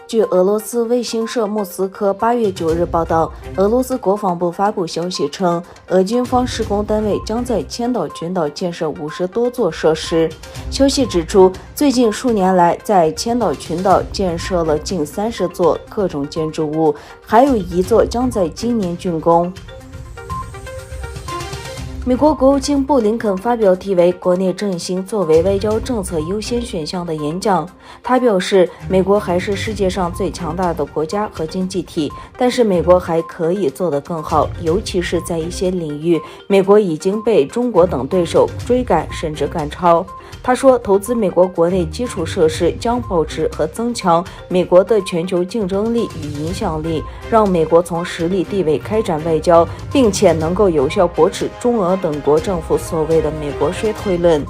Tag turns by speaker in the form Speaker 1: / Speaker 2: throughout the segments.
Speaker 1: 据俄罗斯卫星社莫斯科8月9日报道，俄罗斯国防部发布消息称，俄军方施工单位将在千岛群岛建设50多座设施。消息指出，最近数年来，在千岛群岛建设了近30座各种建筑物，还有1座将在今年竣工。美国国务卿布林肯发表题为"国内振兴作为外交政策优先选项"的演讲。他表示，美国还是世界上最强大的国家和经济体，但是美国还可以做得更好，尤其是在一些领域，美国已经被中国等对手追赶甚至赶超。他说，投资美国国内基础设施将保持和增强美国的全球竞争力与影响力，让美国从实力地位开展外交，并且能够有效驳斥中俄等国政府所谓的美国衰退论。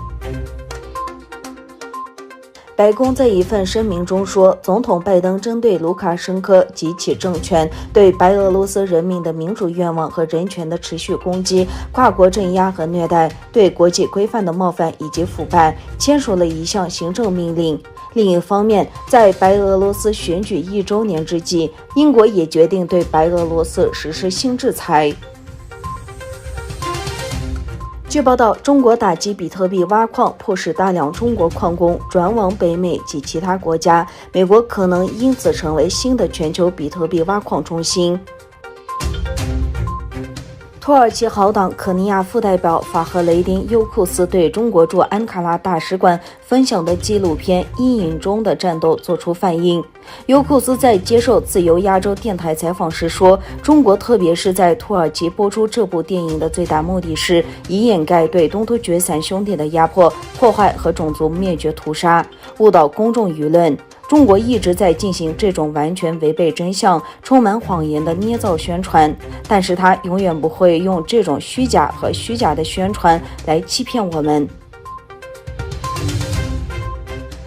Speaker 1: 白宫在一份声明中说，总统拜登针对卢卡申科及其政权对白俄罗斯人民的民主愿望和人权的持续攻击、跨国镇压和虐待、对国际规范的冒犯以及腐败，签署了一项行政命令。另一方面，在白俄罗斯选举1周年之际，英国也决定对白俄罗斯实施新制裁。据报道，中国打击比特币挖矿，迫使大量中国矿工转往北美及其他国家，美国可能因此成为新的全球比特币挖矿中心。土耳其好党可尼亚副代表法赫雷丁·尤库斯对中国驻安卡拉大使馆分享的纪录片《阴影中的战斗》作出反应。尤库斯在接受自由亚洲电台采访时说，中国特别是在土耳其播出这部电影的最大目的是以掩盖对东突厥3兄弟的压迫、破坏和种族灭绝屠杀，误导公众舆论。中国一直在进行这种完全违背真相、充满谎言的捏造宣传，但是他永远不会用这种虚假和虚假的宣传来欺骗我们。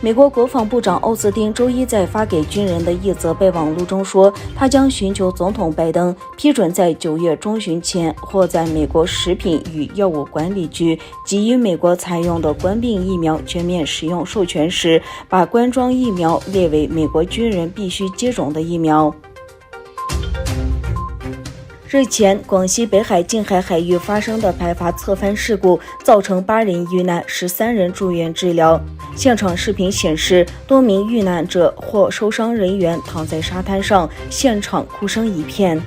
Speaker 1: 美国国防部长奥斯汀周一在发给军人的一则备忘录中说，他将寻求总统拜登批准在9月中旬前或在美国食品与药物管理局给予美国采用的冠病疫苗全面使用授权时，把冠状疫苗列为美国军人必须接种的疫苗。日前，广西北海近海海域发生的排华侧翻事故，造成8人遇难，13人住院治疗。现场视频显示，多名遇难者或受伤人员躺在沙滩上，现场哭声一片。